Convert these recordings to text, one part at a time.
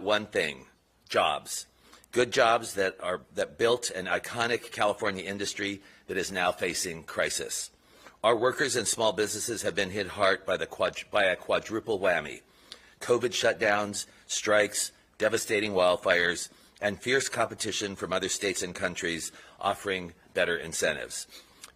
one thing: jobs. Good jobs that built an iconic California industry that is now facing crisis. Our workers and small businesses have been hit hard by a quadruple whammy: COVID shutdowns, strikes, devastating wildfires, and fierce competition from other states and countries offering better incentives.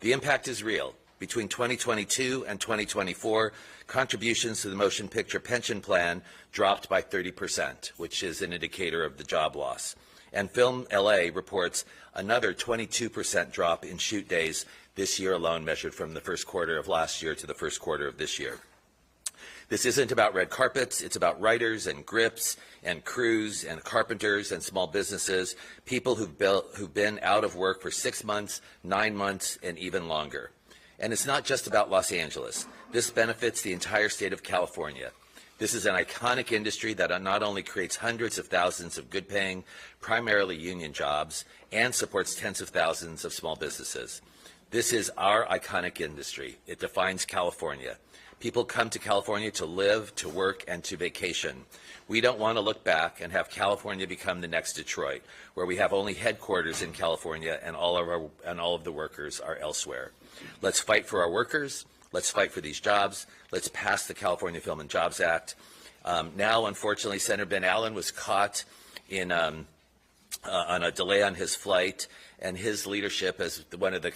The impact is real. Between 2022 and 2024, contributions to the motion picture pension plan dropped by 30%, which is an indicator of the job loss. And Film LA reports another 22% drop in shoot days this year alone, measured from the first quarter of last year to the first quarter of this year. This isn't about red carpets. It's about writers and grips and crews and carpenters and small businesses, people who've been out of work for 6 months, 9 months, and even longer. And it's not just about Los Angeles. This benefits the entire state of California. This is an iconic industry that not only creates hundreds of thousands of good-paying, primarily union jobs, and supports tens of thousands of small businesses. This is our iconic industry. It defines California. People come to California to live, to work, and to vacation. We don't want to look back and have California become the next Detroit, where we have only headquarters in California and all of the workers are elsewhere. Let's fight for our workers. Let's fight for these jobs. Let's pass the California Film and Jobs Act. Now, unfortunately, Senator Ben Allen was caught on a delay on his flight, and his leadership as one of the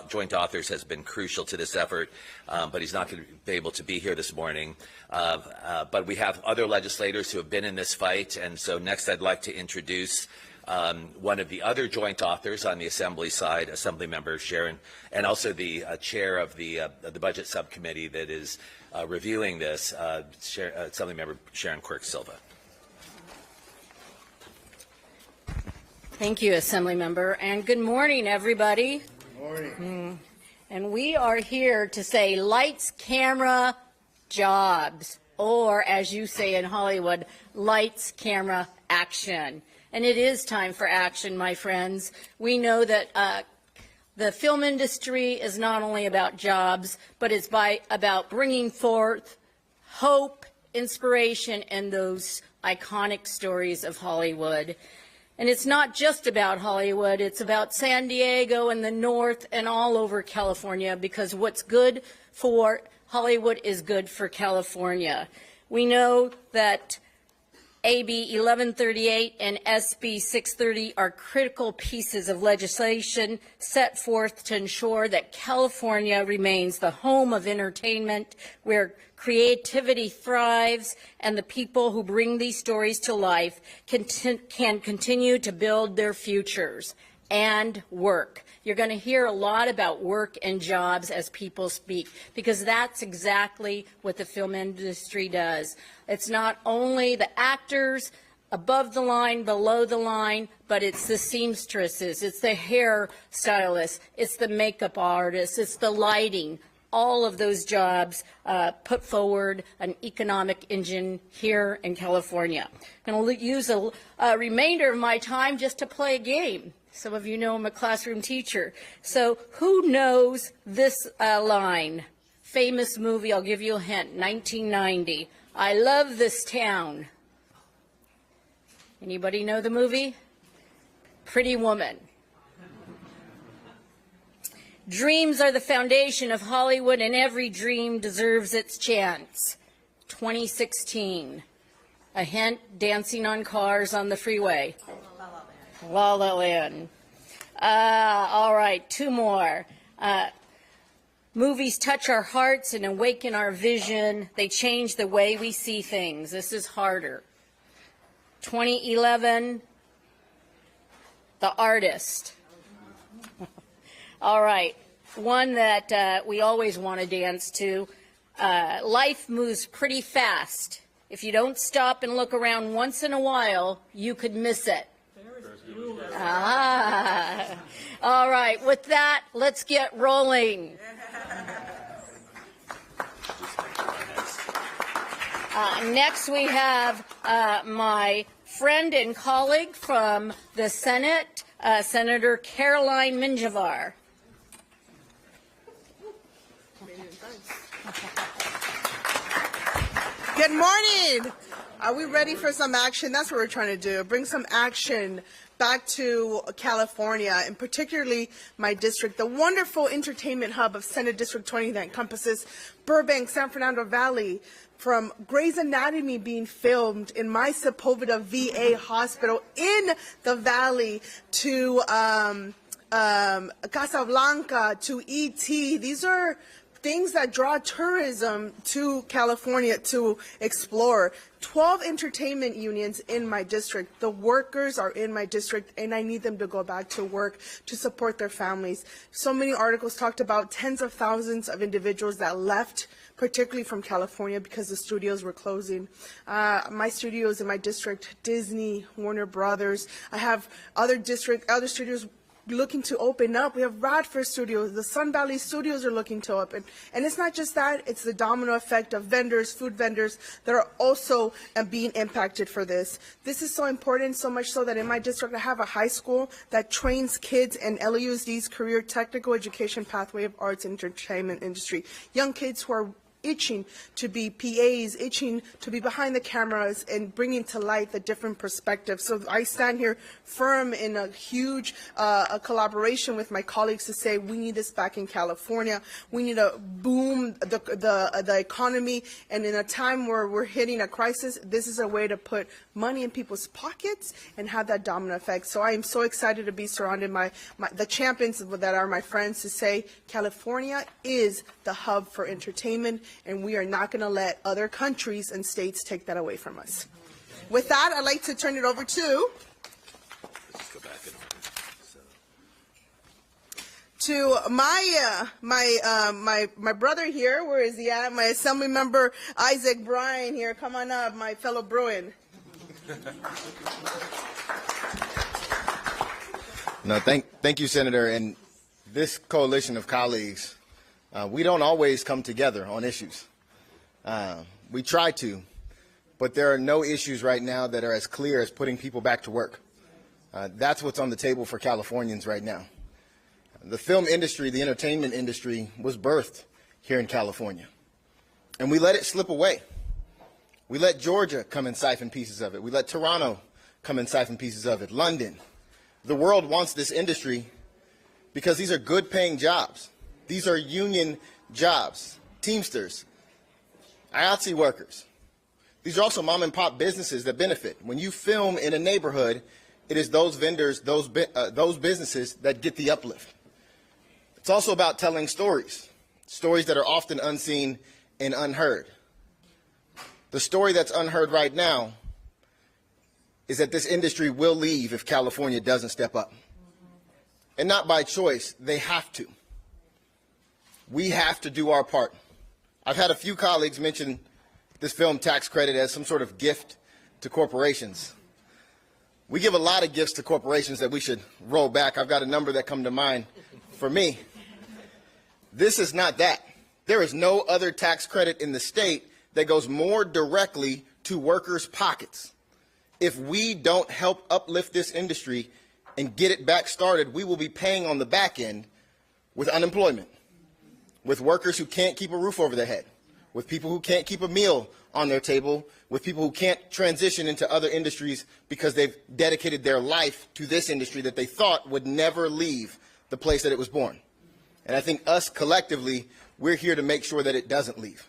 joint authors has been crucial to this effort, but he's not going to be able to be here this morning. But we have other legislators who have been in this fight, and so next I'd like to introduce one of the other joint authors on the Assembly side, Assemblymember Sharon, and also the chair of the Budget Subcommittee that is reviewing this, Assemblymember Sharon Quirk-Silva. Thank you, Assemblymember, and good morning, everybody. Good morning. And we are here to say lights, camera, jobs, or as you say in Hollywood, lights, camera, action. And it is time for action, my friends. We know that the film industry is not only about jobs, but it's about bringing forth hope, inspiration, and those iconic stories of Hollywood. And it's not just about Hollywood, it's about San Diego and the North and all over California, because what's good for Hollywood is good for California. We know that AB 1138 and SB 630 are critical pieces of legislation set forth to ensure that California remains the home of entertainment, where creativity thrives, and the people who bring these stories to life can continue to build their futures and work. You're going to hear a lot about work and jobs as people speak, because that's exactly what the film industry does. It's not only the actors above the line, below the line, but it's the seamstresses, it's the hair stylists, it's the makeup artists, it's the lighting. All of those jobs put forward an economic engine here in California. I'm going to use a remainder of my time just to play a game. Some of you know I'm a classroom teacher. So who knows this line? Famous movie, I'll give you a hint, 1990. I love this town. Anybody know the movie? Pretty Woman. Dreams are the foundation of Hollywood, and every dream deserves its chance. 2016. A hint, Dancing on Cars on the Freeway. La La Land. All right, two more. Movies touch our hearts and awaken our vision. They change the way we see things. This is harder. 2011, The Artist. All right, one that we always want to dance to. Life moves pretty fast. If you don't stop and look around once in a while, you could miss it. All right, with that, let's get rolling. Next we have my friend and colleague from the Senate, Senator Caroline Minjavar. Good morning. Are we ready for some action? That's what we're trying to do. Bring some action back to California, and particularly my district, the wonderful entertainment hub of Senate District 20 that encompasses Burbank, San Fernando Valley, from Grey's Anatomy being filmed in my Sepulveda VA hospital in the valley to Casablanca, to E.T. These are things that draw tourism to California to explore. 12 entertainment unions in my district. The workers are in my district, and I need them to go back to work to support their families. So many articles talked about tens of thousands of individuals that left, particularly from California, because the studios were closing. My studios in my district, Disney, Warner Brothers. I have other studios looking to open up. We have Radford Studios, the Sun Valley Studios are looking to open. And it's not just that, it's the domino effect of vendors, food vendors, that are also being impacted for this. This is so important, so much so that in my district I have a high school that trains kids in LUSD's career technical education pathway of arts and entertainment industry. Young kids who are itching to be PAs, itching to be behind the cameras and bringing to light the different perspectives. So I stand here firm in a huge collaboration with my colleagues to say we need this back in California. We need to boom the economy, and in a time where we're hitting a crisis, this is a way to put money in people's pockets and have that domino effect. So I am so excited to be surrounded by the champions that are my friends to say California is the hub for entertainment, and we are not going to let other countries and states take that away from us. With that, I'd like to turn it over to my brother here. Where is he at? My Assembly Member Isaac Bryan here. Come on up, my fellow Bruin. No, thank you, Senator. And this coalition of colleagues, we don't always come together on issues. We try to, but there are no issues right now that are as clear as putting people back to work. That's what's on the table for Californians right now. The film industry, the entertainment industry, was birthed here in California, and we let it slip away. We let Georgia come and siphon pieces of it. We let Toronto come and siphon pieces of it. London. The world wants this industry because these are good-paying jobs. These are union jobs, Teamsters, IATSE workers. These are also mom-and-pop businesses that benefit. When you film in a neighborhood, it is those vendors, those businesses that get the uplift. It's also about telling stories, stories that are often unseen and unheard. The story that's unheard right now is that this industry will leave if California doesn't step up. And not by choice, they have to. We have to do our part. I've had a few colleagues mention this film tax credit as some sort of gift to corporations. We give a lot of gifts to corporations that we should roll back. I've got a number that come to mind for me. This is not that. There is no other tax credit in the state that goes more directly to workers' pockets. If we don't help uplift this industry and get it back started, we will be paying on the back end with unemployment, with workers who can't keep a roof over their head, with people who can't keep a meal on their table, with people who can't transition into other industries because they've dedicated their life to this industry that they thought would never leave the place that it was born. And I think us collectively, we're here to make sure that it doesn't leave.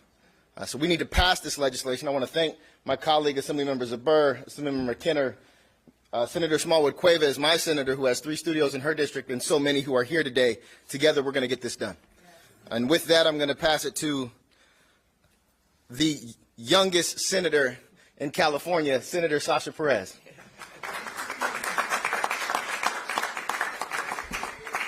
So we need to pass this legislation. I want to thank my colleague, Assemblymember Zaber, Assemblymember Kenner, Senator Smallwood Cueva is my senator who has 3 studios in her district, and so many who are here today. Together, we're going to get this done. And with that, I'm going to pass it to the youngest senator in California, Senator Sasha Perez.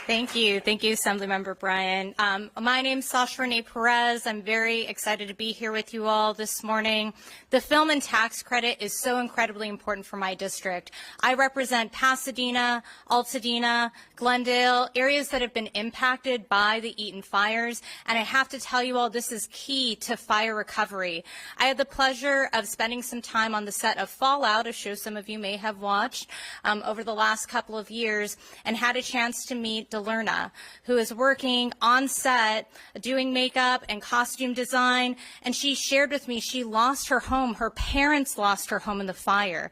Thank you, Assemblymember Bryan. My name's Sasha Renee Perez. I'm very excited to be here with you all this morning. The film and tax credit is so incredibly important for my district. I represent Pasadena, Altadena, Glendale, areas that have been impacted by the Eaton fires, and I have to tell you all, this is key to fire recovery. I had the pleasure of spending some time on the set of Fallout, a show some of you may have watched over the last couple of years, and had a chance to meet Galerna, who is working on set doing makeup and costume design, and she shared with me she lost her home. Her parents lost her home in the fire.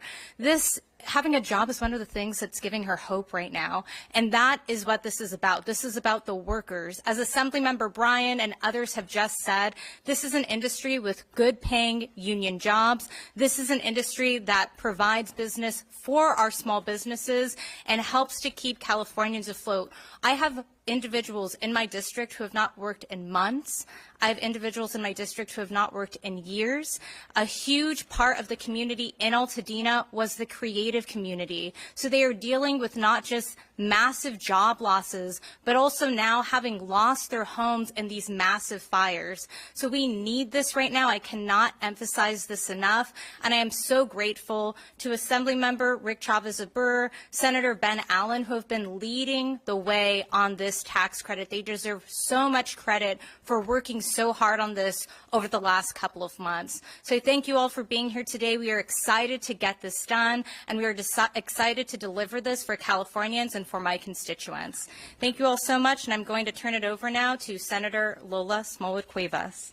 Having a job is one of the things that's giving her hope right now, and that is what this is about. This is about the workers. As Assemblymember Bryan and others have just said, this is an industry with good-paying union jobs. This is an industry that provides business for our small businesses and helps to keep Californians afloat. I have individuals in my district who have not worked in months. I have individuals in my district who have not worked in years. A huge part of the community in Altadena was the creative community. So they are dealing with not just massive job losses, but also now having lost their homes in these massive fires. So we need this right now. I cannot emphasize this enough. And I am so grateful to Assemblymember Rick Chavez-Abur, Senator Ben Allen, who have been leading the way on this tax credit. They deserve so much credit for working so hard on this over the last couple of months. So I thank you all for being here today. We are excited to get this done, and we are excited to deliver this for Californians and for my constituents. Thank you all so much, and I'm going to turn it over now to Senator Lola Smallwood-Cuevas.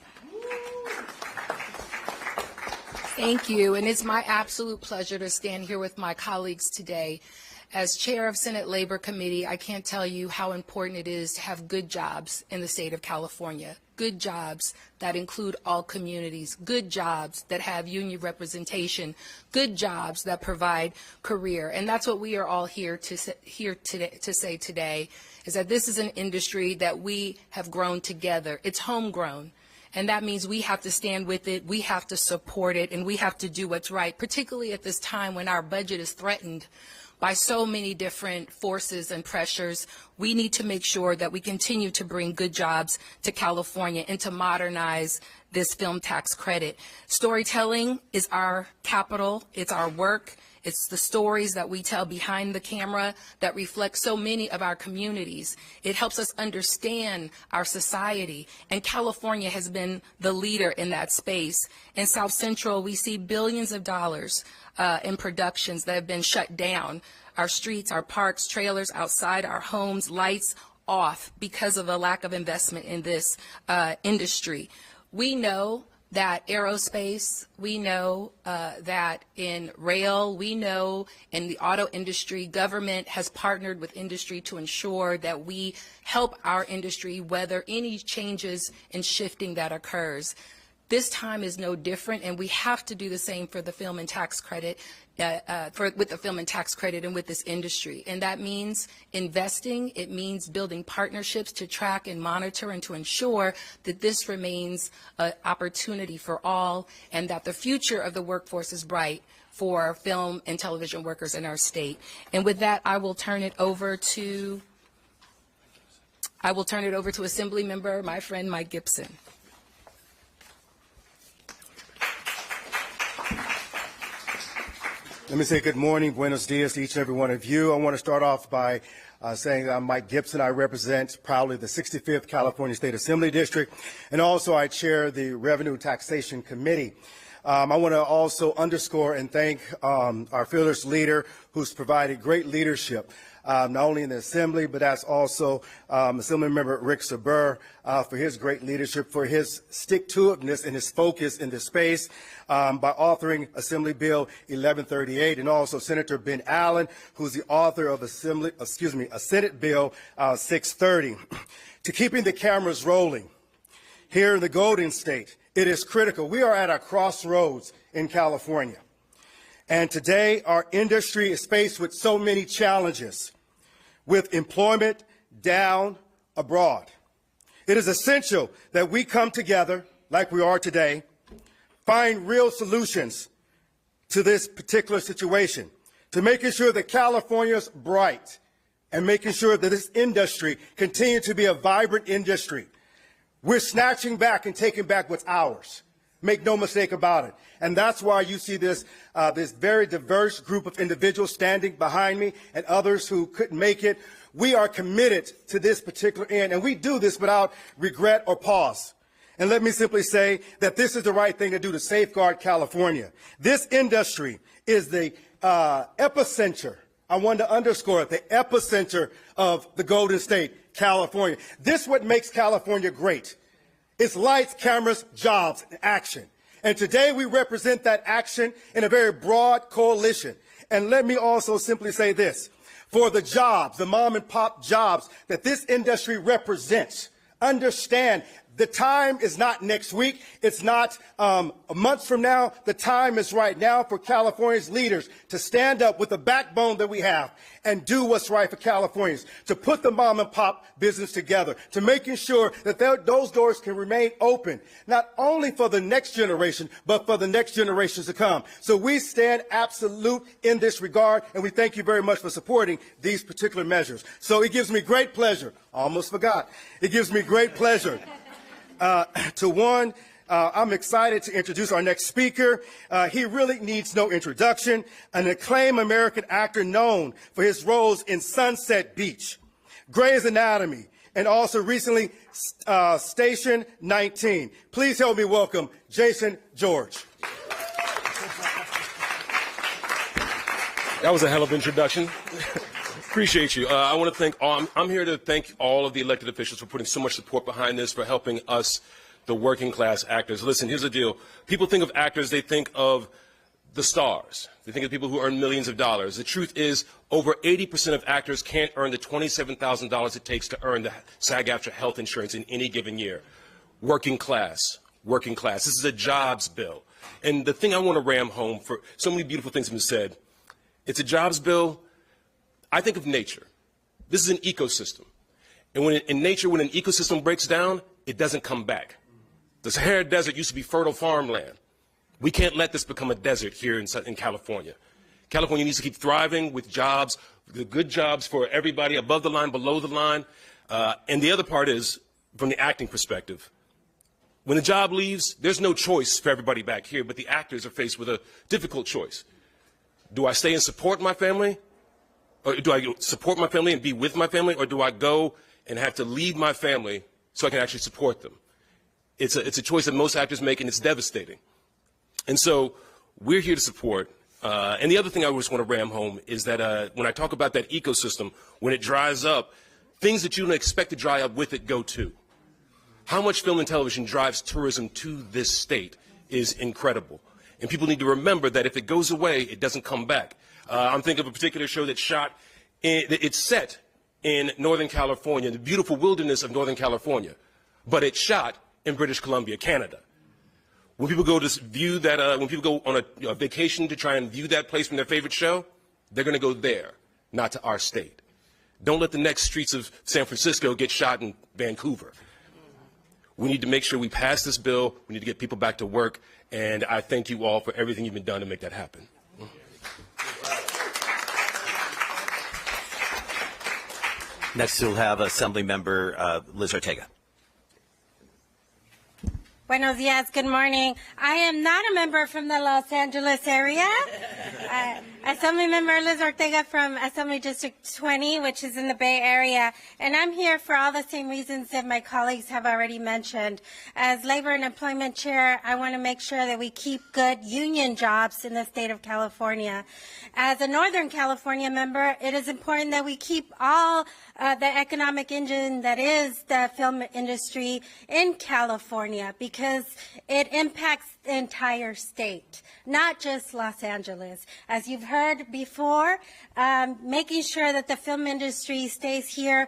Thank you, and it's my absolute pleasure to stand here with my colleagues today. As chair of Senate Labor Committee, I can't tell you how important it is to have good jobs in the state of California. Good jobs that include all communities, good jobs that have union representation, good jobs that provide career. And that's what we are all here to say today, is that this is an industry that we have grown together. It's homegrown. And that means we have to stand with it, we have to support it, and we have to do what's right, particularly at this time when our budget is threatened by so many different forces and pressures. We need to make sure that we continue to bring good jobs to California and to modernize this film tax credit. Storytelling is our capital, it's our work, it's the stories that we tell behind the camera that reflect so many of our communities. It helps us understand our society, and California has been the leader in that space. In South Central, we see billions of dollars in productions that have been shut down. Our streets, our parks, trailers outside our homes, lights off because of a lack of investment in this industry. We know that aerospace, we know that in rail, we know in the auto industry, government has partnered with industry to ensure that we help our industry weather any changes and shifting that occurs. This time is no different, and we have to do the same for the film and tax credit, with the film and tax credit and with this industry. And that means investing. It means building partnerships to track and monitor and to ensure that this remains an opportunity for all, and that the future of the workforce is bright for film and television workers in our state. And with that, I will turn it over to Assemblymember, my friend Mike Gibson. Let me say good morning, buenos dias to each and every one of you. I want to start off by saying that I'm Mike Gibson. I represent proudly the 65th California State Assembly District, and also I chair the Revenue Taxation Committee. I want to also underscore and thank our fearless leader who's provided great leadership, not only in the Assembly, but that's also Assemblymember Rick Sabur for his great leadership, for his stick-to-itiveness and his focus in this space by authoring Assembly Bill 1138, and also Senator Ben Allen, who's the author of Senate Bill 630. To keeping the cameras rolling here in the Golden State, it is critical. We are at a crossroads in California. And today, our industry is faced with so many challenges, with employment down abroad. It is essential that we come together, like we are today, find real solutions to this particular situation, to making sure that California's bright and making sure that this industry continues to be a vibrant industry. We're snatching back and taking back what's ours. Make no mistake about it. And that's why you see this very diverse group of individuals standing behind me and others who couldn't make it. We are committed to this particular end, and we do this without regret or pause. And let me simply say that this is the right thing to do to safeguard California. This industry is the epicenter I wanted to underscore it, the epicenter of the Golden State, California. This is what makes California great. It's lights, cameras, jobs, and action. And today we represent that action in a very broad coalition. And let me also simply say this. For the jobs, the mom and pop jobs that this industry represents, understand the time is not next week. It's not months from now. The time is right now for California's leaders to stand up with the backbone that we have and do what's right for Californians, to put the mom and pop business together, to making sure that those doors can remain open, not only for the next generation, but for the next generations to come. So we stand absolute in this regard, and we thank you very much for supporting these particular measures. So it gives me great pleasure. Almost forgot. It gives me great pleasure. I'm excited to introduce our next speaker. He really needs no introduction. An acclaimed American actor known for his roles in Sunset Beach, Grey's Anatomy, and also recently Station 19. Please help me welcome Jason George. That was a hell of an introduction. Appreciate you. I want to thank I'm here to thank all of the elected officials for putting so much support behind this, for helping us, the working class actors. Listen, here's the deal. People think of actors, they think of the stars. They think of people who earn millions of dollars. The truth is, over 80% of actors can't earn the $27,000 it takes to earn the SAG-AFTRA health insurance in any given year. Working class, working class. This is a jobs bill. And the thing I want to ram home, for so many beautiful things have been said, it's a jobs bill. I think of nature. This is an ecosystem. And in nature, when an ecosystem breaks down, it doesn't come back. The Sahara Desert used to be fertile farmland. We can't let this become a desert here in California. California needs to keep thriving with jobs, the good jobs for everybody above the line, below the line. And the other part is, from the acting perspective, when the job leaves, there's no choice for everybody back here, but the actors are faced with a difficult choice. Do I stay and support my family? Or do I support my family and be with my family, or do I go and have to leave my family so I can actually support them? It's a choice that most actors make, and it's devastating. And so we're here to support. And the other thing I just want to ram home is that when I talk about that ecosystem, when it dries up, things that you don't expect to dry up with it go too. How much film and television drives tourism to this state is incredible. And people need to remember that if it goes away, it doesn't come back. I'm thinking of a particular show that's it's set in Northern California, the beautiful wilderness of Northern California, but it's shot in British Columbia, Canada. When people go to view that, when people go on a vacation to try and view that place from their favorite show, they're going to go there, not to our state. Don't let the next streets of San Francisco get shot in Vancouver. We need to make sure we pass this bill. We need to get people back to work. And I thank you all for everything you've been done to make that happen. Next, we'll have Assemblymember Liz Ortega. Buenos dias, good morning. I am not a member from the Los Angeles area. Assemblymember Liz Ortega from Assembly District 20, which is in the Bay Area. And I'm here for all the same reasons that my colleagues have already mentioned. As Labor and Employment Chair, I want to make sure that we keep good union jobs in the state of California. As a Northern California member, it is important that we keep all the economic engine that is the film industry in California, because it impacts the entire state, not just Los Angeles. As you've heard before, making sure that the film industry stays here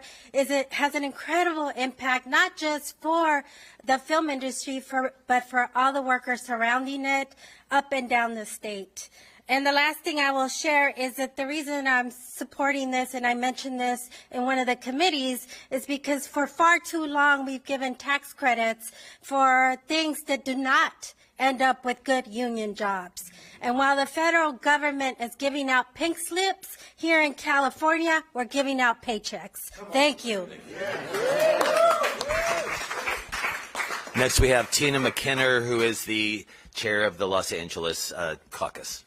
has an incredible impact, not just for the film industry, but for all the workers surrounding it up and down the state. And the last thing I will share is that the reason I'm supporting this, and I mentioned this in one of the committees, is because for far too long we've given tax credits for things that do not end up with good union jobs. And while the federal government is giving out pink slips, here in California, we're giving out paychecks. Thank you. Next, we have Tina McKinner, who is the chair of the Los Angeles caucus.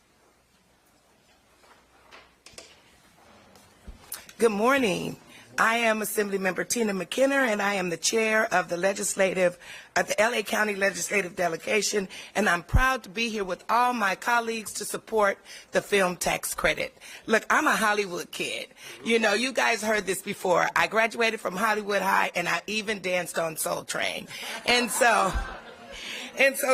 Good morning. I am Assemblymember Tina McKinner, and I am the chair of the the LA County Legislative Delegation, and I'm proud to be here with all my colleagues to support the film tax credit. Look, I'm a Hollywood kid. You know, you guys heard this before. I graduated from Hollywood High, and I even danced on Soul Train. And so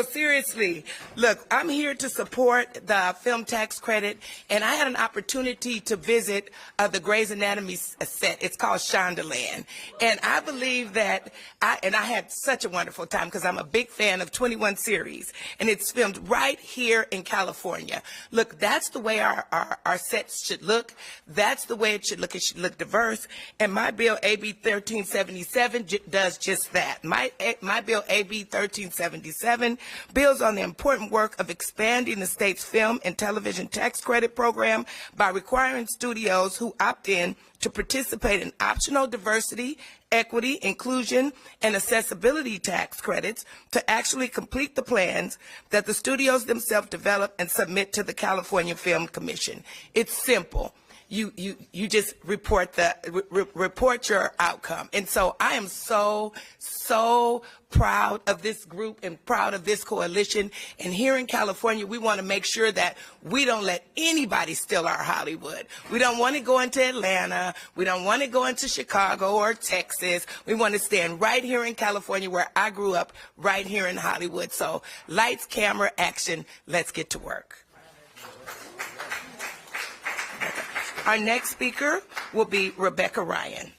seriously, look, I'm here to support the film tax credit, and I had an opportunity to visit the Grey's Anatomy set. It's called Shondaland. And I believe that I had such a wonderful time because I'm a big fan of 21 series, and it's filmed right here in California. Look, that's the way our sets should look. That's the way it should look. It should look diverse. And my bill, AB 1377, does just that. My bill, AB 1377, builds on the important work of expanding the state's film and television tax credit program by requiring studios who opt in to participate in optional diversity, equity, inclusion, and accessibility tax credits to actually complete the plans that the studios themselves develop and submit to the California Film Commission. It's simple. You just report your outcome. And so I am so proud of this group and proud of this coalition. And here in California, we want to make sure that we don't let anybody steal our Hollywood. We don't want to go into Atlanta. We don't want to go into Chicago or Texas. We want to stand right here in California where I grew up, right here in Hollywood. So lights, camera, action. Let's get to work. Our next speaker will be Rebecca Ryan.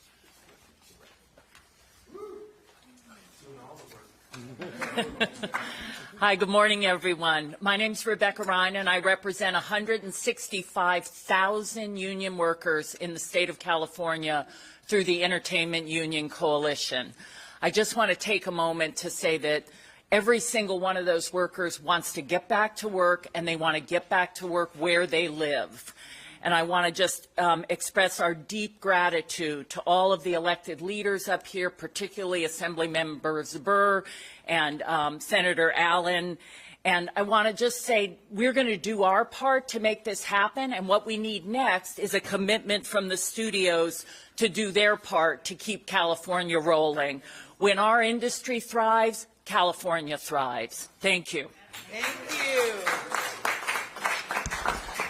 Hi, good morning, everyone. My name's Rebecca Ryan, and I represent 165,000 union workers in the state of California through the Entertainment Union Coalition. I just want to take a moment to say that every single one of those workers wants to get back to work, and they want to get back to work where they live. And I want to just express our deep gratitude to all of the elected leaders up here, particularly Assemblymember Zbur and Senator Allen. And I want to just say we're going to do our part to make this happen. And what we need next is a commitment from the studios to do their part to keep California rolling. When our industry thrives, California thrives. Thank you. Thank you.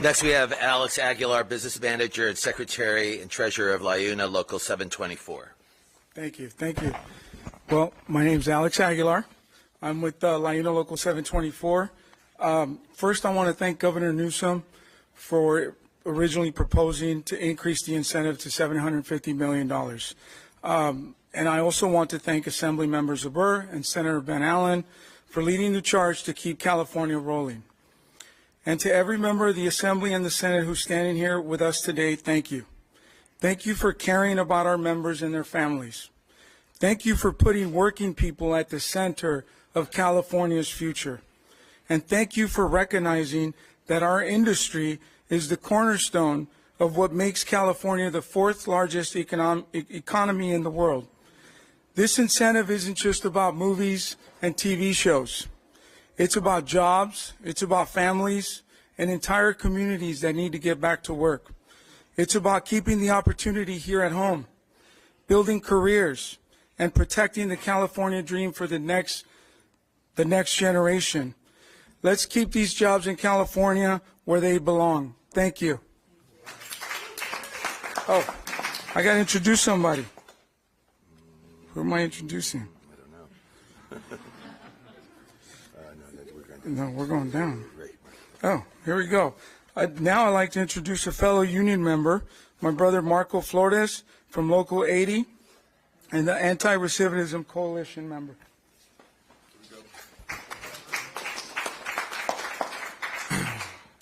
Next, we have Alex Aguilar, Business Manager and Secretary and Treasurer of LIUNA Local 724. Thank you. Thank you. Well, my name is Alex Aguilar. I'm with LIUNA Local 724. First, I want to thank Governor Newsom for originally proposing to increase the incentive to $750 million. And I also want to thank Assembly Members Zbur and Senator Ben Allen for leading the charge to keep California rolling. And to every member of the Assembly and the Senate who's standing here with us today, thank you. Thank you for caring about our members and their families. Thank you for putting working people at the center of California's future. And thank you for recognizing that our industry is the cornerstone of what makes California the fourth largest economy in the world. This incentive isn't just about movies and TV shows. It's about jobs, it's about families, and entire communities that need to get back to work. It's about keeping the opportunity here at home, building careers, and protecting the California dream for the next generation. Let's keep these jobs in California where they belong. Thank you. Oh, I got to introduce somebody. Who am I introducing? I don't know. No, we're going down. Oh, here we go. Now I'd like to introduce a fellow union member, my brother Marco Flores from Local 80 and the Anti-Recidivism Coalition member.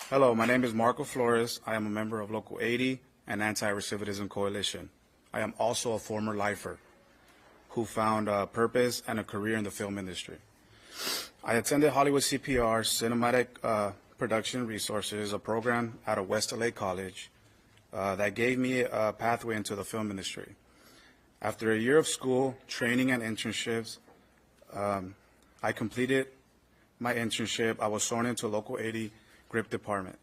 Hello, my name is Marco Flores. I am a member of Local 80 and Anti-Recidivism Coalition. I am also a former lifer who found a purpose and a career in the film industry. I attended Hollywood CPR Cinematic Production Resources, a program out of West LA College that gave me a pathway into the film industry. After a year of school, training, and internships, I completed my internship. I was sworn into Local 80 Grip Department.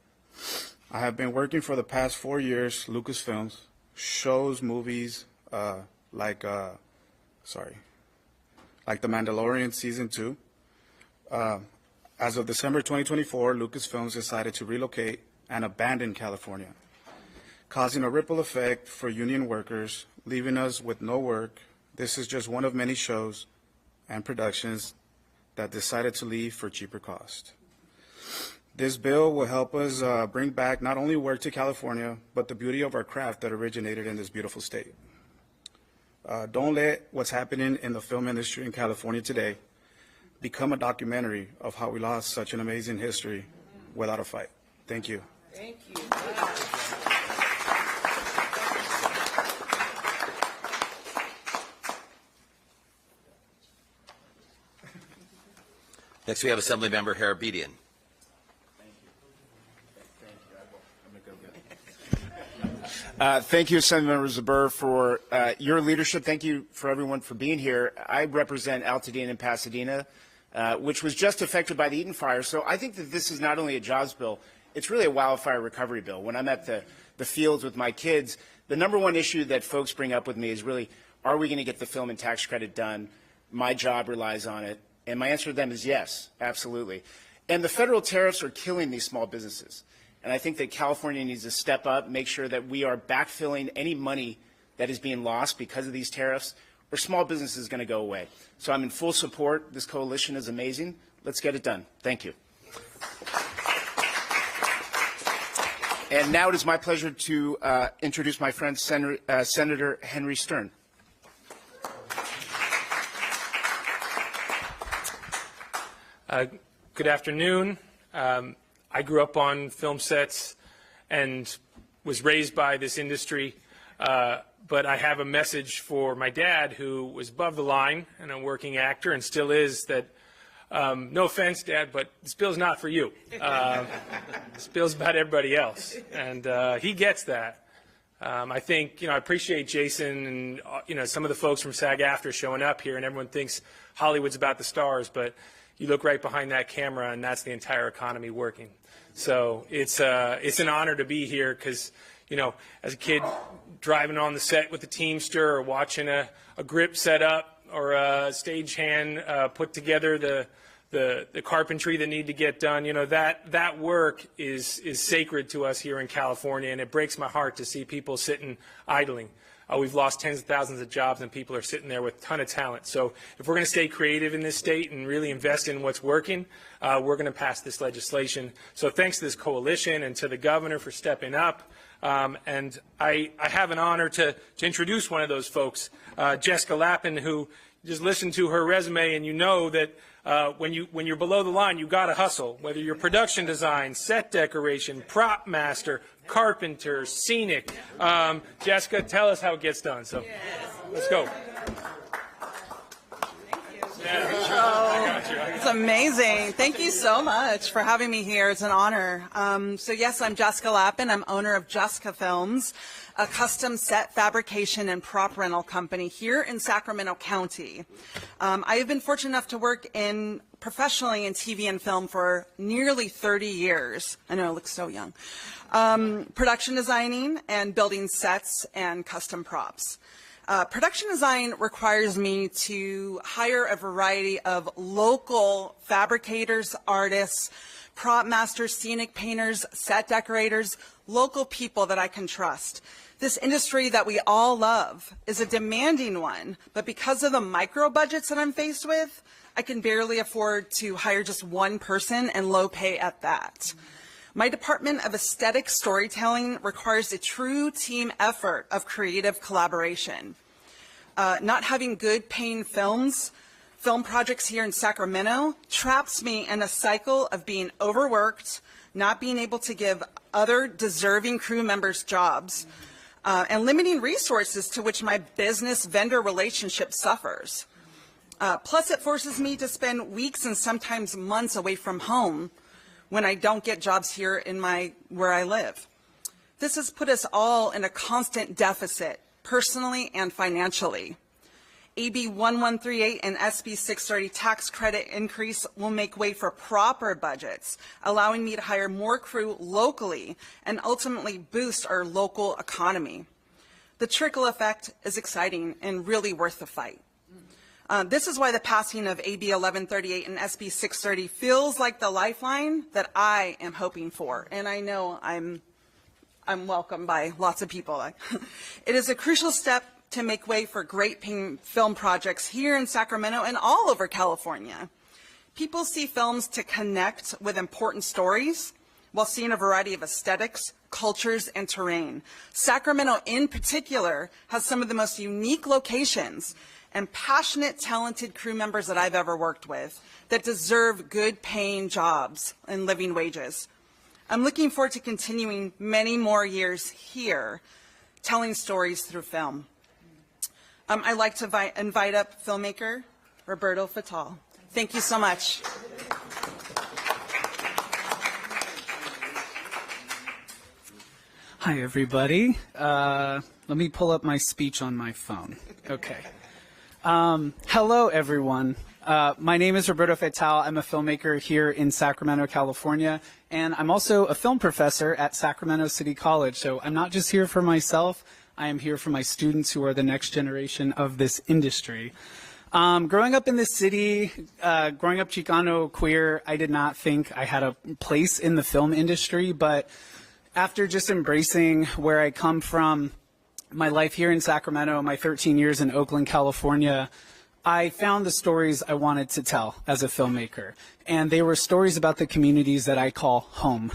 I have been working for the past 4 years, Lucasfilms, shows, movies, like The Mandalorian Season 2. As of December 2024, Lucasfilms decided to relocate and abandon California, causing a ripple effect for union workers, leaving us with no work. This is just one of many shows and productions that decided to leave for cheaper cost. This bill will help us bring back not only work to California, but the beauty of our craft that originated in this beautiful state. Don't let what's happening in the film industry in California today become a documentary of how we lost such an amazing history without a fight. Thank you. Thank you. Next, we have Assemblymember Harabedian. Thank you, Assemblymember Zuber, for your leadership. Thank you for everyone for being here. I represent Altadena and Pasadena, which was just affected by the Eaton fire. So I think that this is not only a jobs bill, it's really a wildfire recovery bill. When I'm at the fields with my kids, the number one issue that folks bring up with me is really, are we going to get the film and tax credit done? My job relies on it. And my answer to them is yes, absolutely. And the federal tariffs are killing these small businesses. And I think that California needs to step up, make sure that we are backfilling any money that is being lost because of these tariffs, or small business is going to go away. So I'm in full support. This coalition is amazing. Let's get it done. Thank you. And now it is my pleasure to introduce my friend, Senator Henry Stern. Good afternoon. I grew up on film sets and was raised by this industry, but I have a message for my dad, who was above the line and a working actor and still is, that no offense, Dad, but this bill's not for you. This bill's about everybody else, and he gets that. I think, I appreciate Jason and, some of the folks from SAG-AFTRA showing up here, and everyone thinks Hollywood's about the stars, but you look right behind that camera, and that's the entire economy working. So it's an honor to be here because, as a kid driving on the set with the Teamster or watching a grip set up or a stagehand put together the carpentry that need to get done, that work is sacred to us here in California, and it breaks my heart to see people sitting idling. We've lost tens of thousands of jobs, and people are sitting there with a ton of talent. So if we're going to stay creative in this state and really invest in what's working, we're going to pass this legislation. So thanks to this coalition and to the governor for stepping up. And I have an honor to introduce one of those folks, Jessica Lappin, who just listened to her resume, and you know that when you're below the line, you got to hustle. Whether you're production design, set decoration, prop master, carpenter, scenic. Jessica, tell us how it gets done. So let's go. It's amazing. Thank you so much for having me here. It's an honor. So yes, I'm Jessica Lappin. I'm owner of Jessica Films, a custom set fabrication and prop rental company here in Sacramento County. I have been fortunate enough to work professionally in TV and film for nearly 30 years. I know, I look so young. Production designing and building sets and custom props. Production design requires me to hire a variety of local fabricators, artists, prop masters, scenic painters, set decorators, local people that I can trust. This industry that we all love is a demanding one, but because of the micro budgets that I'm faced with, I can barely afford to hire just one person, and low pay at that. My Department of Aesthetic Storytelling requires a true team effort of creative collaboration. Not having good paying film projects here in Sacramento traps me in a cycle of being overworked, not being able to give other deserving crew members jobs, and limiting resources to which my business vendor relationship suffers. Plus, it forces me to spend weeks and sometimes months away from home when I don't get jobs here in where I live. This has put us all in a constant deficit, personally and financially. AB 1138 and SB 630 tax credit increase will make way for proper budgets, allowing me to hire more crew locally and ultimately boost our local economy. The trickle effect is exciting and really worth the fight. This is why the passing of AB 1138 and SB 630 feels like the lifeline that I am hoping for, and I know I'm welcomed by lots of people. It is a crucial step to make way for great film projects here in Sacramento and all over California. People see films to connect with important stories while seeing a variety of aesthetics, cultures, and terrain. Sacramento in particular has some of the most unique locations and passionate, talented crew members that I've ever worked with that deserve good paying jobs and living wages. I'm looking forward to continuing many more years here, telling stories through film. I'd like to invite up filmmaker Roberto Fatal. Thank you so much. Hi, everybody. Let me pull up my speech on my phone. Okay. Hello, everyone. My name is Roberto Fatal. I'm a filmmaker here in Sacramento, California, and I'm also a film professor at Sacramento City College. So I'm not just here for myself. I am here for my students who are the next generation of this industry. Growing up in this city, growing up Chicano queer, I did not think I had a place in the film industry, but after just embracing where I come from, my life here in Sacramento, my 13 years in Oakland, California, I found the stories I wanted to tell as a filmmaker. And they were stories about the communities that I call home.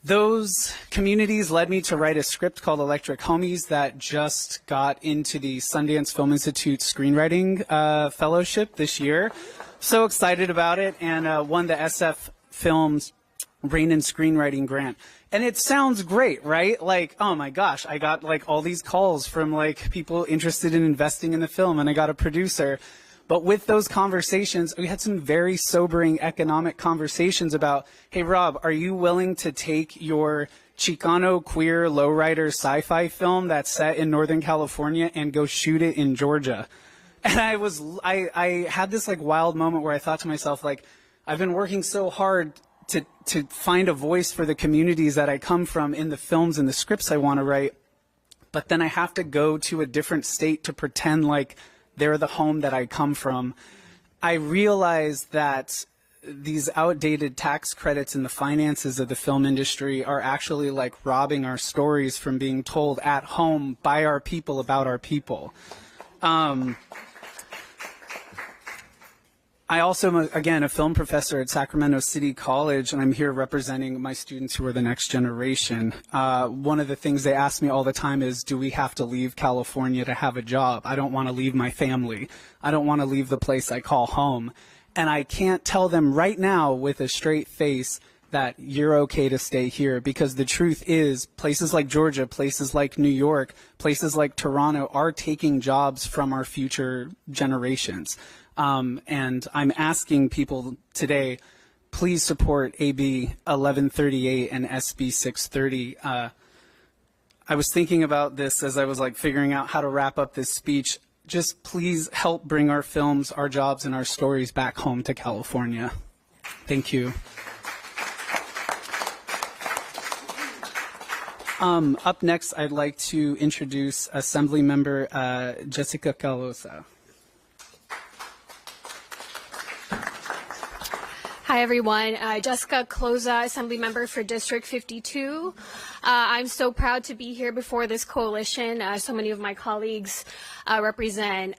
Those communities led me to write a script called Electric Homies that just got into the Sundance Film Institute Screenwriting Fellowship this year. So excited about it, and won the SF Films Rain in Screenwriting grant. And it sounds great, right? Like, oh my gosh, I got like all these calls from like people interested in investing in the film, and I got a producer. But with those conversations, we had some very sobering economic conversations about, hey, Rob, are you willing to take your Chicano queer lowrider sci-fi film that's set in Northern California and go shoot it in Georgia? And I had this like wild moment where I thought to myself, like, I've been working so hard to find a voice for the communities that I come from in the films and the scripts I want to write, but then I have to go to a different state to pretend like they're the home that I come from. I realized that these outdated tax credits and the finances of the film industry are actually like robbing our stories from being told at home by our people about our people. I also am, again, a film professor at Sacramento City College, and I'm here representing my students who are the next generation. One of the things they ask me all the time is, do we have to leave California to have a job? I don't want to leave my family. I don't want to leave the place I call home. And I can't tell them right now with a straight face that you're okay to stay here, because the truth is places like Georgia, places like New York, places like Toronto are taking jobs from our future generations. And I'm asking people today, please support AB 1138 and SB 630. I was thinking about this as I was like figuring out how to wrap up this speech. Just please help bring our films, our jobs, and our stories back home to California. Thank you. Up next, I'd like to introduce Assemblymember Jessica Calosa. Hi, everyone. Jessica Cloza, Assembly Member for District 52. I'm so proud to be here before this coalition. So many of my colleagues represent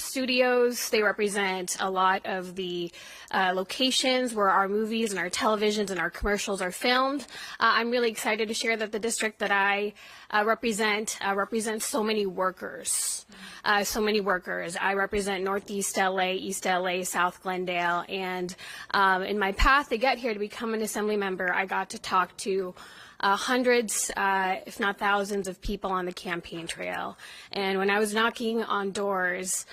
studios. They represent a lot of the locations where our movies and our televisions and our commercials are filmed. I'm really excited to share that the district that I represents so many workers. I represent Northeast LA, East LA, South Glendale, and in my path to get here to become an assembly member, I got to talk to hundreds, if not thousands, of people on the campaign trail. And when I was knocking on doors,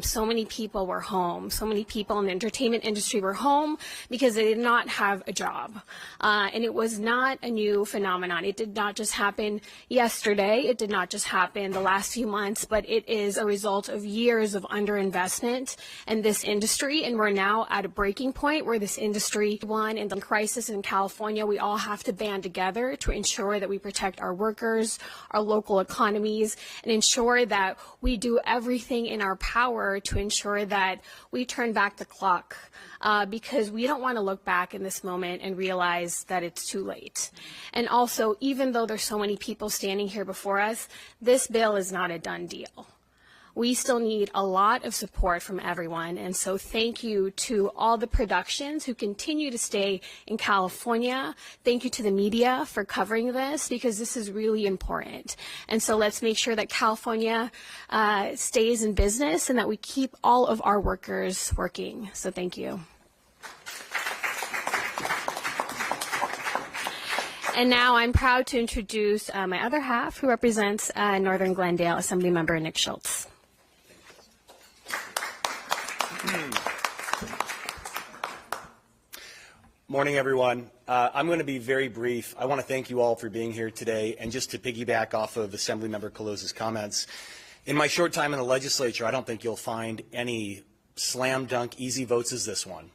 so many people were home. So many people in the entertainment industry were home because they did not have a job. And it was not a new phenomenon. It did not just happen yesterday. It did not just happen the last few months, but it is a result of years of underinvestment in this industry. And we're now at a breaking point where this industry won in the crisis in California. We all have to band together together to ensure that we protect our workers, our local economies, and ensure that we do everything in our power to ensure that we turn back the clock. Because we don't want to look back in this moment and realize that it's too late. And also, even though there's so many people standing here before us, this bill is not a done deal. We still need a lot of support from everyone, and so thank you to all the productions who continue to stay in California. Thank you to the media for covering this, because this is really important. And so let's make sure that California stays in business and that we keep all of our workers working. So thank you. And now I'm proud to introduce my other half, who represents Northern Glendale, Assemblymember Nick Schultz. Morning, everyone. I'm going to be very brief. I want to thank you all for being here today. And just to piggyback off of Assemblymember Colosa's comments, in my short time in the legislature, I don't think you'll find any slam dunk easy votes as this one.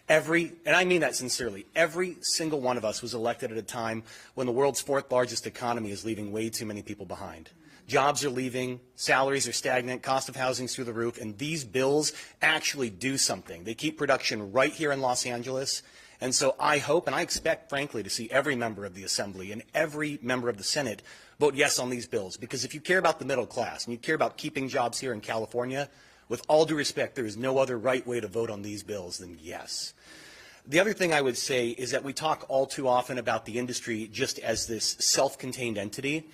And I mean that sincerely, every single one of us was elected at a time when the world's fourth largest economy is leaving way too many people behind. Jobs are leaving, salaries are stagnant, cost of housing's through the roof, and these bills actually do something. They keep production right here in Los Angeles. And so I hope and I expect, frankly, to see every member of the Assembly and every member of the Senate vote yes on these bills. Because if you care about the middle class and you care about keeping jobs here in California, with all due respect, there is no other right way to vote on these bills than yes. The other thing I would say is that we talk all too often about the industry just as this self-contained entity.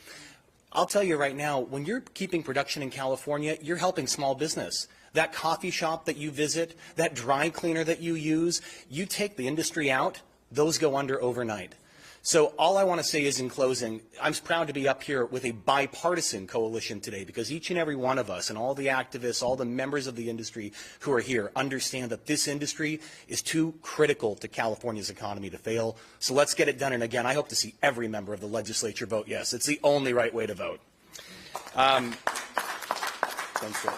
I'll tell you right now, when you're keeping production in California, you're helping small business. That coffee shop that you visit, that dry cleaner that you use, you take the industry out, those go under overnight. So all I want to say is, in closing, I'm proud to be up here with a bipartisan coalition today, because each and every one of us and all the activists, all the members of the industry who are here understand that this industry is too critical to California's economy to fail. So let's get it done. And again, I hope to see every member of the legislature vote yes. It's the only right way to vote. Thanks, Rick.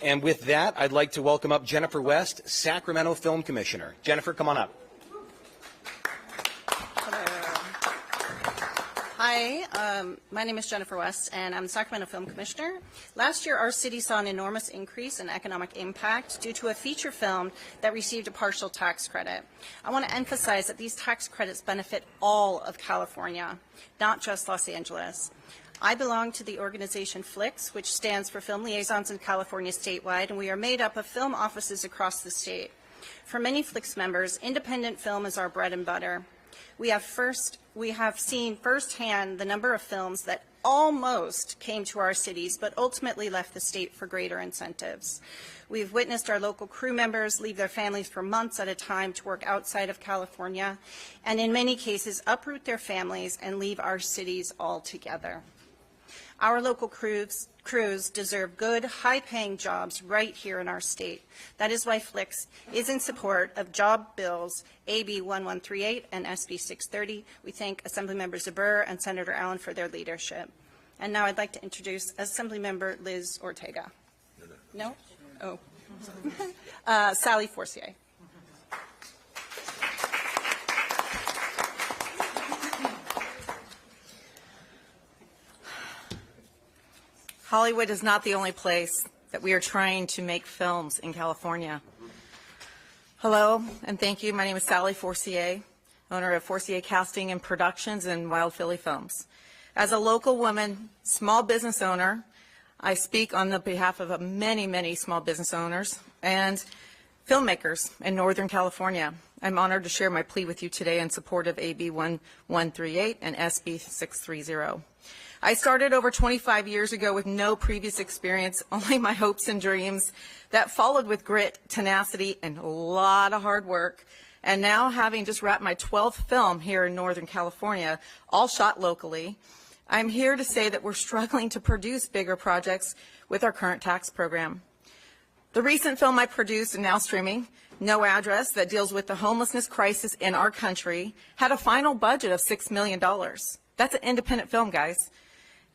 And with that, I'd like to welcome up Jennifer West, Sacramento Film Commissioner. Jennifer, come on up. Hi, my name is Jennifer West, and I'm the Sacramento Film Commissioner. Last year, our city saw an enormous increase in economic impact due to a feature film that received a partial tax credit. I want to emphasize that these tax credits benefit all of California, not just Los Angeles. I belong to the organization FLIX, which stands for Film Liaisons in California statewide, and we are made up of film offices across the state. For many FLIX members, independent film is our bread and butter. We have seen firsthand the number of films that almost came to our cities, but ultimately left the state for greater incentives. We've witnessed our local crew members leave their families for months at a time to work outside of California, and in many cases uproot their families and leave our cities altogether. Our local crews deserve good, high-paying jobs right here in our state. That is why FLIX is in support of job bills AB 1138 and SB 630. We thank Assemblymember Zuber and Senator Allen for their leadership. And now I'd like to introduce Assemblymember Liz Ortega. No? Oh. Sally Forcier. Hollywood is not the only place that we are trying to make films in California. Hello, and thank you. My name is Sally Forcier, owner of Forcier Casting and Productions and Wild Philly Films. As a local woman, small business owner, I speak on the behalf of many, many small business owners and filmmakers in Northern California. I'm honored to share my plea with you today in support of AB 1138 and SB 630. I started over 25 years ago with no previous experience, only my hopes and dreams that followed with grit, tenacity, and a lot of hard work. And now, having just wrapped my 12th film here in Northern California, all shot locally, I'm here to say that we're struggling to produce bigger projects with our current tax program. The recent film I produced and now streaming, No Address, that deals with the homelessness crisis in our country, had a final budget of $6 million. That's an independent film, guys.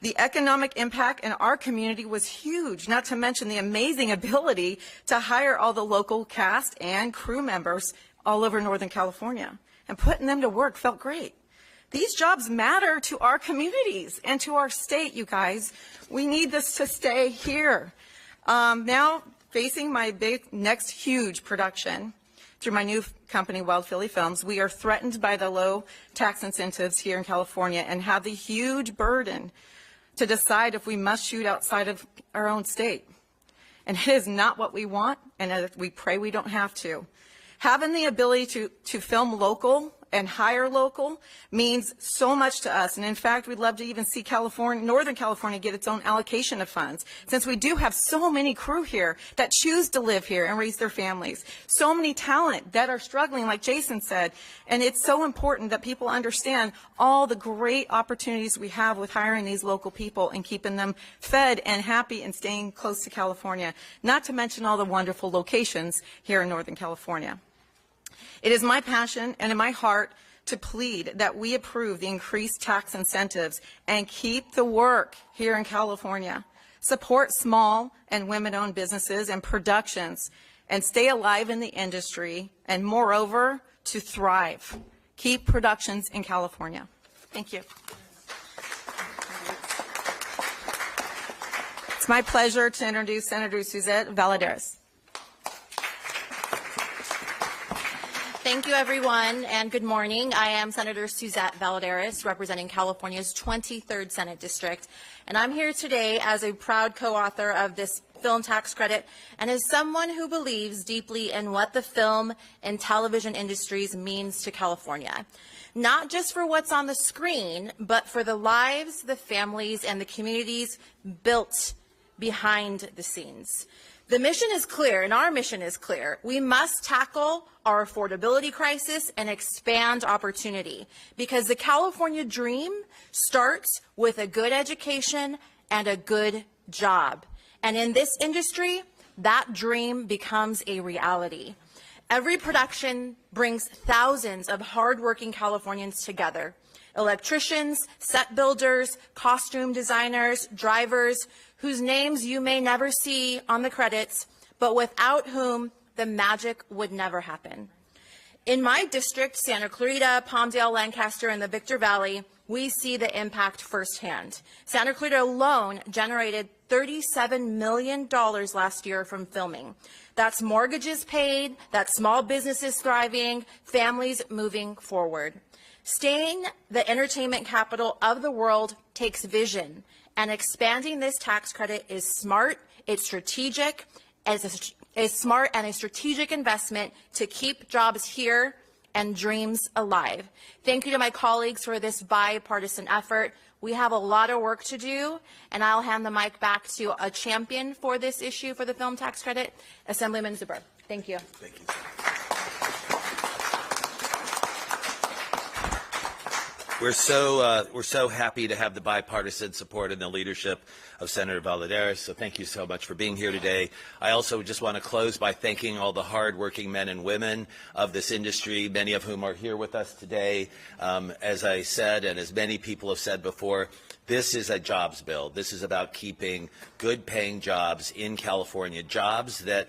The economic impact in our community was huge, not to mention the amazing ability to hire all the local cast and crew members all over Northern California. And putting them to work felt great. These jobs matter to our communities and to our state, you guys. We need this to stay here. Now, facing my big next huge production through my new company, Wild Philly Films, we are threatened by the low tax incentives here in California and have the huge burden to decide if we must shoot outside of our own state. And it is not what we want, and we pray we don't have to. Having the ability to film local and hire local means so much to us. And in fact, we'd love to even see Northern California get its own allocation of funds, since we do have so many crew here that choose to live here and raise their families. So many talent that are struggling, like Jason said. And it's so important that people understand all the great opportunities we have with hiring these local people and keeping them fed and happy and staying close to California, not to mention all the wonderful locations here in Northern California. It is my passion and in my heart to plead that we approve the increased tax incentives and keep the work here in California, support small and women-owned businesses and productions, and stay alive in the industry, and moreover, to thrive. Keep productions in California. Thank you. It's my pleasure to introduce Senator Suzette Valladares. Thank you, everyone, and good morning. I am Senator Suzette Valladares, representing California's 23rd Senate District, and I'm here today as a proud co-author of this film tax credit and as someone who believes deeply in what the film and television industries means to California. Not just for what's on the screen, but for the lives, the families, and the communities built behind the scenes. The mission is clear, and our mission is clear. We must tackle our affordability crisis and expand opportunity, because the California dream starts with a good education and a good job. And in this industry, that dream becomes a reality. Every production brings thousands of hardworking Californians together. Electricians, set builders, costume designers, drivers, whose names you may never see on the credits, but without whom the magic would never happen. In my district, Santa Clarita, Palmdale, Lancaster, and the Victor Valley, we see the impact firsthand. Santa Clarita alone generated $37 million last year from filming. That's mortgages paid, that's small businesses thriving, families moving forward. Staying the entertainment capital of the world takes vision, and expanding this tax credit is smart, it's strategic, it's smart and a strategic investment to keep jobs here and dreams alive. Thank you to my colleagues for this bipartisan effort. We have a lot of work to do, and I'll hand the mic back to a champion for this issue for the film tax credit, Assemblyman Zuber. Thank you. Thank you. We're so happy to have the bipartisan support and the leadership of Senator Valladares. So thank you so much for being here today. I also just want to close by thanking all the hardworking men and women of this industry, many of whom are here with us today. As I said, and as many people have said before, this is a jobs bill. This is about keeping good-paying jobs in California, jobs that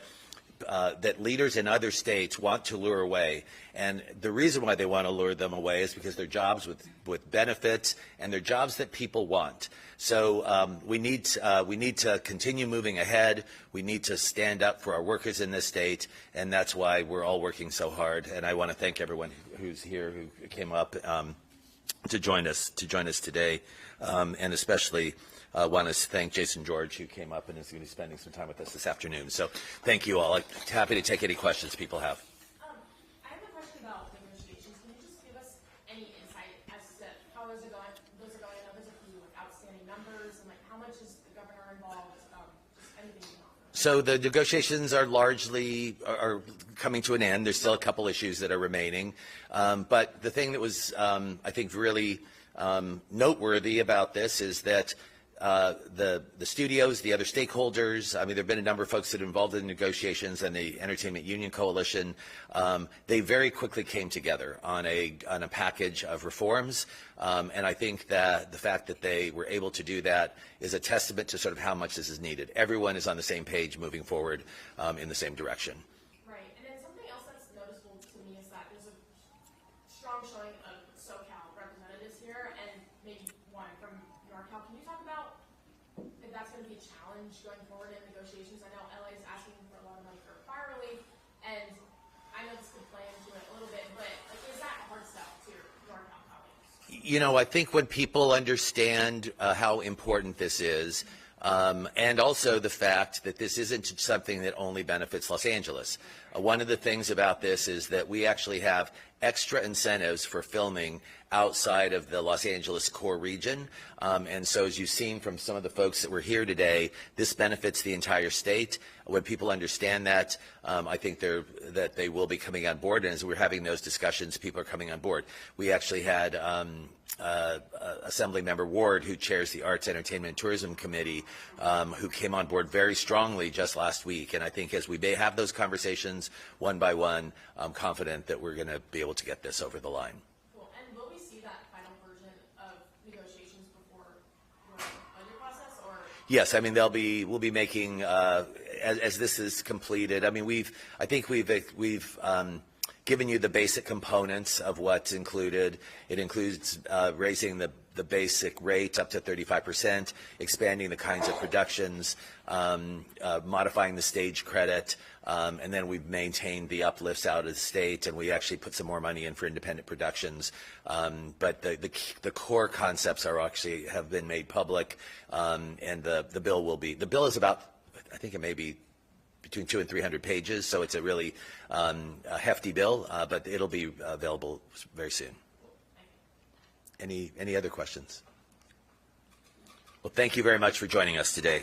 leaders in other states want to lure away. And the reason why they want to lure them away is because they're jobs with benefits, and they're jobs that people want. So we need to continue moving ahead. We need to stand up for our workers in this state, and that's why we're all working so hard. And I want to thank everyone who's here, who came up to join us today, and especially want to thank Jason George, who came up and is going to be spending some time with us this afternoon. So thank you all. I'm happy to take any questions people have. I have a question about negotiations. Can you just give us any insight as to how those are going? I know there's a few outstanding numbers, and how much is the governor involved? Just anything you can offer. So the negotiations are largely coming to an end. There's still a couple issues that are remaining. But the thing that was, I think, really noteworthy about this is that the studios, the other stakeholders, I mean, there have been a number of folks that are involved in the negotiations, and the Entertainment Union Coalition, they very quickly came together on a package of reforms. And I think that the fact that they were able to do that is a testament to sort of how much this is needed. Everyone is on the same page moving forward in the same direction. Right. And then something else that's noticeable to me is that there's a strong showing of SoCal representatives challenge going forward in negotiations? I know LA is asking for a lot of money for fire relief, and I know this could play into it a little bit, but like, is that a hard sell to your NorCal colleagues? You know, I think when people understand how important this is, and also the fact that this isn't something that only benefits Los Angeles. One of the things about this is that we actually have extra incentives for filming outside of the Los Angeles core region. And so as you've seen from some of the folks that were here today, this benefits the entire state. When people understand that, I think that they will be coming on board. And as we're having those discussions, people are coming on board. We actually had Assemblymember Ward, who chairs the Arts, Entertainment, and Tourism Committee, who came on board very strongly just last week. And I think as we may have those conversations one by one, I'm confident that we're going to be able to get this over the line. Cool. And will we see that final version of negotiations before the budget process, or? Yes, I mean we'll be making as this is completed. I mean I think we've given you the basic components of what's included. It includes raising the basic rate up to 35%, expanding the kinds of productions, modifying the stage credit, and then we've maintained the uplifts out of the state, and we actually put some more money in for independent productions. But the core concepts have been made public, and the bill is about, I think it may be between 200 and 300 pages, so it's a really hefty bill, but it'll be available very soon. Any other questions? Well, thank you very much for joining us today.